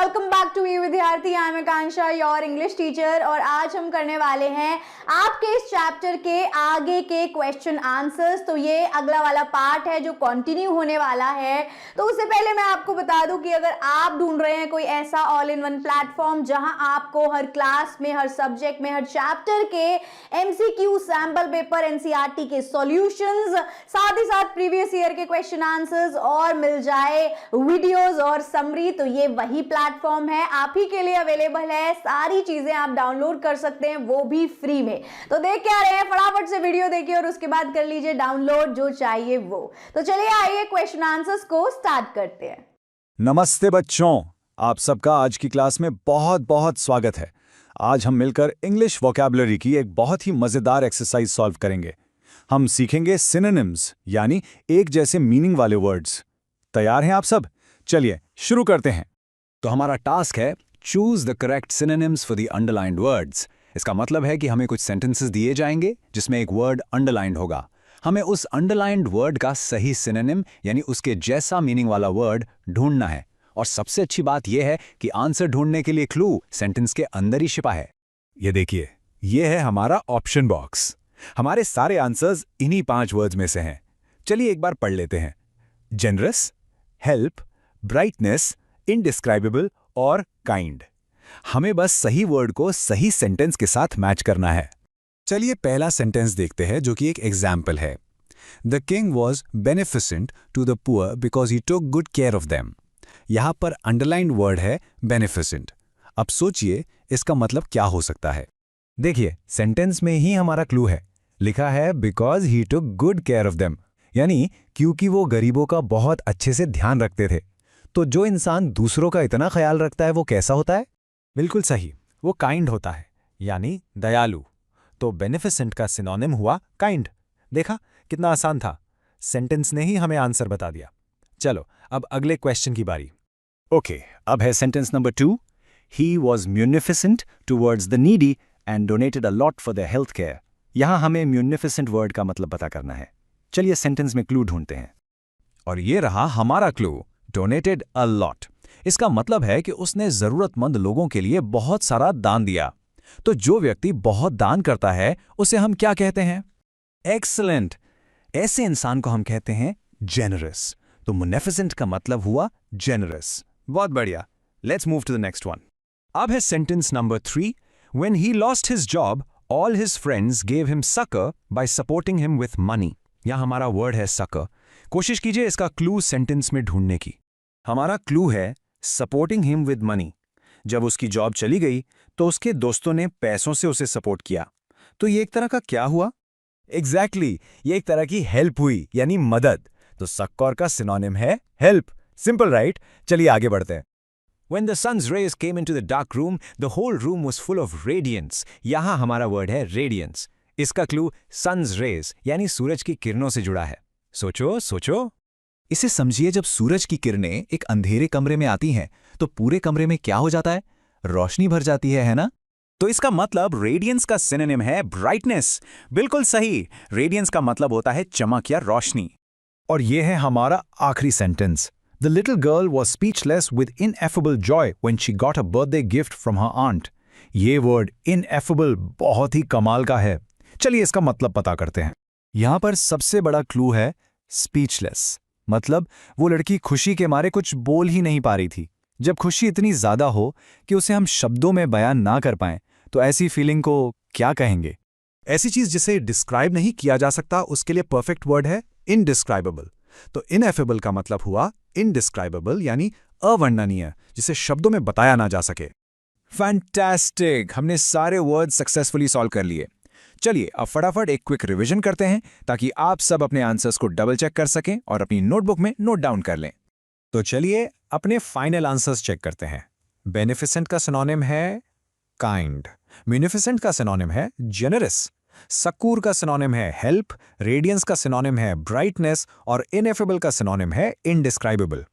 Welcome back to you विद्यार्थी। I am Akanksha, your English teacher. और आज हम करने वाले हैं आपके इस चैप्टर के आगे के क्वेश्चन आंसर्स। तो ये अगला वाला पार्ट है जो कंटिन्यू होने वाला है। तो उससे पहले मैं आपको बता दूं कि अगर आप ढूंढ रहे हैं कोई ऐसा ऑल इन वन प्लेटफॉर्म जहां आपको हर क्लास में, हर सब्जेक्ट में, हर चैप्टर के एमसीक्यू, सैंपल पेपर, एनसीईआरटी के सॉल्यूशंस, साथ ही साथ प्रीवियस ईयर के क्वेश्चन आंसर्स और मिल जाए वीडियोस और समरी, तो ये वही प्लेटफॉर्म है, आप ही के लिए अवेलेबल है। सारी चीजें आप डाउनलोड कर सकते हैं, वो भी फ्री में। तो देख क्या रहे हैं, फटाफट से वीडियो देखिए और उसके बाद कर लीजिए डाउनलोड जो चाहिए वो। तो चलिए आइए क्वेश्चन आंसर्स को स्टार्ट करते हैं। नमस्ते बच्चों, आप सबका आज की क्लास में बहुत बहुत स्वागत है। आज हम मिलकर इंग्लिश वोकैबुलरी की एक बहुत ही मजेदार एक्सरसाइज सॉल्व करेंगे। हम सीखेंगे सिनोनिम्स, यानी एक जैसे मीनिंग वाले वर्ड्स। तैयार हैं आप सब? चलिए शुरू करते हैं। तो हमारा टास्क है choose the correct synonyms for the underlined words. इसका मतलब है कि हमें कुछ सेंटेंसेस दिए जाएंगे जिसमें एक वर्ड अंडरलाइंड होगा। हमें उस अंडरलाइंड वर्ड का सही सिनोनिम यानी उसके जैसा मीनिंग वाला वर्ड ढूंढना है। और सबसे अच्छी बात यह है कि आंसर ढूंढने के लिए क्लू सेंटेंस के अंदर ही छिपा है। ये देखिए, ये है हमारा ऑप्शन बॉक्स। हमारे सारे आंसर्स इन्हीं 5 वर्ड्स में से हैं। चलिए एक बार पढ़ लेते हैं। जेनरस, हेल्प, ब्राइटनेस, इनडिस्क्राइबेबल और काइंड। हमें बस सही वर्ड को सही सेंटेंस के साथ मैच करना है। चलिए पहला सेंटेंस देखते हैं, जो कि एक एग्जाम्पल है। The king was beneficent to the poor because he took good care of them. यहां पर अंडरलाइंड वर्ड है बेनिफिसेंट। अब सोचिए इसका मतलब क्या हो सकता है। देखिए, सेंटेंस में ही हमारा क्लू है। लिखा है because he took good care of them, यानी क्योंकि वो गरीबों का बहुत अच्छे से ध्यान रखते थे। तो जो इंसान दूसरों का इतना ख्याल रखता है वो कैसा होता है? बिल्कुल सही, वो काइंड होता है, यानी दयालु। तो बेनिफिसेंट का सिनोनिम हुआ काइंड। देखा कितना आसान था, सेंटेंस ने ही हमें आंसर बता दिया। चलो अब अगले क्वेश्चन की बारी। ओके, अब है sentence number 2। He was munificent towards the needy and donated a lot for the health care. यहां हमें म्यूनिफिसेंट वर्ड का मतलब पता करना है। चलिए सेंटेंस में क्लू ढूंढते हैं। और ये रहा हमारा क्लू, डोनेटेड अ लॉट। इसका मतलब है कि उसने जरूरतमंद लोगों के लिए बहुत सारा दान दिया। तो जो व्यक्ति बहुत दान करता है उसे हम क्या कहते हैं? एक्सीलेंट। ऐसे इंसान को हम कहते हैं जेनरस। तो मुनेफिसेंट का मतलब हुआ जेनरस। बहुत बढ़िया। Let's move to the next one. अब है sentence number 3। When he lost his job all his friends gave him succour by supporting him with money. यहां हमारा वर्ड है सकर। कोशिश कीजिए इसका क्लू सेंटेंस में ढूंढने की। हमारा क्लू है सपोर्टिंग हिम विद मनी। जब उसकी जॉब चली गई तो उसके दोस्तों ने पैसों से उसे सपोर्ट किया। तो ये एक तरह का क्या हुआ? एग्जैक्टली, ये एक तरह की हेल्प हुई, यानी मदद। तो सक्कौर का सिनोनिम है हेल्प। Simple right? चलिए आगे बढ़ते हैं। When the sun's rays came into the dark room, the whole room was full of radiance. यहां हमारा वर्ड है radiance। इसका क्लू sun's rays यानी सूरज की किरणों से जुड़ा है। सोचो सोचो, इसे समझिए, जब सूरज की किरणें एक अंधेरे कमरे में आती हैं तो पूरे कमरे में क्या हो जाता है? रोशनी भर जाती है ना? तो इसका मतलब रेडियंस का सिनोनिम है ब्राइटनेस। बिल्कुल सही, रेडियंस का मतलब होता है चमक या रोशनी। और यह है हमारा आखिरी sentence. The little girl was speechless with ineffable joy when she got a birthday gift from her aunt. ये वर्ड इनएफेबल बहुत ही कमाल का है। चलिए इसका मतलब पता करते हैं। यहां पर सबसे बड़ा क्लू है स्पीचलेस। मतलब वो लड़की खुशी के मारे कुछ बोल ही नहीं पा रही थी। जब खुशी इतनी ज्यादा हो कि उसे हम शब्दों में बयान ना कर पाएं, तो ऐसी फीलिंग को क्या कहेंगे? ऐसी चीज जिसे डिस्क्राइब नहीं किया जा सकता, उसके लिए परफेक्ट वर्ड है इनडिस्क्राइबेबल। तो इनएफेबल का मतलब हुआ इनडिस्क्राइबेबल, यानी अवर्णनीय, जिसे शब्दों में बताया ना जा सके। फैंटास्टिक, हमने सारे वर्ड सक्सेसफुली सॉल्व कर लिए। चलिए अब फटाफट एक क्विक रिवीजन करते हैं ताकि आप सब अपने आंसर्स को डबल चेक कर सकें और अपनी नोटबुक में नोट डाउन कर लें। तो चलिए अपने फाइनल आंसर्स चेक करते हैं। बेनिफिसेंट का सिनोनिम है काइंड, म्यूनिफिसेंट का सिनोनिम है जेनरस, सकूर का सिनोनिम है हेल्प, रेडियंस का सिनोनिम है ब्राइटनेस और इनएफेबल का सिनोनिम है इनडिस्क्राइबेबल।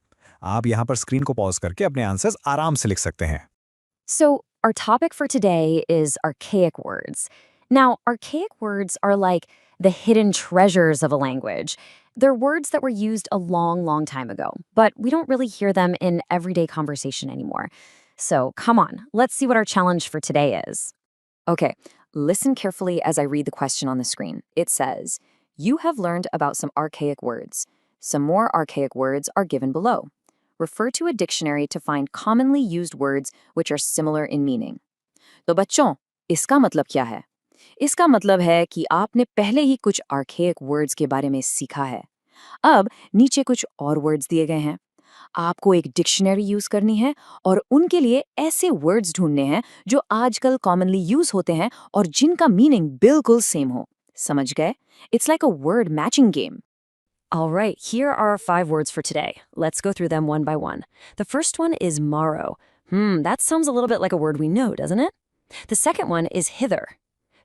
आप यहां पर स्क्रीन को पॉज करके अपने आंसर्स आराम से लिख सकते हैं। So, our topic for today is archaic words. Now, archaic words are like the hidden treasures of a language. They're words that were used a long, long time ago, but we don't really hear them in everyday conversation anymore. So come on, let's see what our challenge for today is. Okay, listen carefully as I read the question on the screen. It says, you have learned about some archaic words. Some more archaic words are given below. Refer to a dictionary to find commonly used words which are similar in meaning. तो बच्चों, इसका मतलब क्या है? इसका मतलब है कि आपने पहले ही कुछ archaic words के बारे में सीखा है। अब नीचे कुछ और words दिए गए हैं। आपको एक डिक्शनरी यूज करनी है और उनके लिए ऐसे वर्ड्स ढूंढने हैं जो आजकल कॉमनली यूज होते हैं और जिनका मीनिंग बिल्कुल सेम हो। समझ गए? It's like a word matching game. All right, here are our 5 words for today. Let's go through them one by one. The first one is morrow. That sounds a little bit like a word we know, doesn't it? The second one is hither.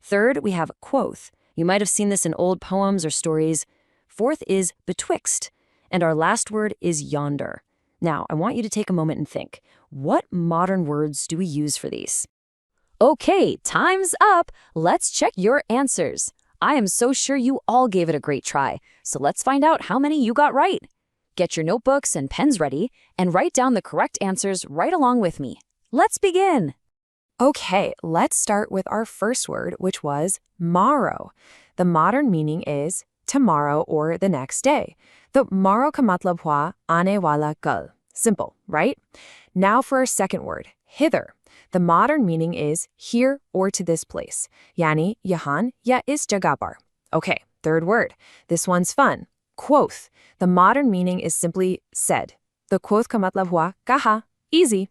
Third, we have quoth. You might have seen this in old poems or stories. Fourth is betwixt. And our last word is yonder. Now, I want you to take a moment and think. What modern words do we use for these? Okay, time's up. Let's check your answers. I am so sure you all gave it a great try. So let's find out how many you got right. Get your notebooks and pens ready and write down the correct answers right along with me. Let's begin. Okay, let's start with our first word, which was morrow. The modern meaning is tomorrow or the next day. The morrow ka matlab hua aane wala kal. Simple, right? Now for our second word, hither. The modern meaning is here or to this place. Yani yahan ya is jagah par. Okay, third word. This one's fun. Quoth. The modern meaning is simply said. The quoth ka matlab hua kaha. Easy.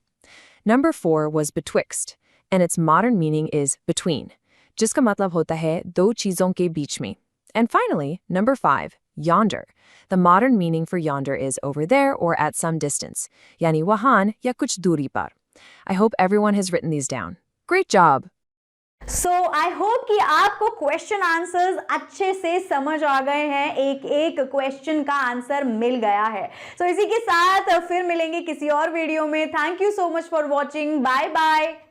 Number 4 was betwixt, and its modern meaning is between. Jiska matlab hota hai do cheezon ke beech mein. And finally, number 5, yonder. The modern meaning for yonder is over there or at some distance. Yani wahan ya kuch duri par. I hope everyone has written these down. Great job! So I hope कि आपको question answers अच्छे से समझ आ गए हैं, एक एक question का आंसर मिल गया है। So इसी के साथ फिर मिलेंगे किसी और वीडियो में। Thank you so much for watching. Bye bye.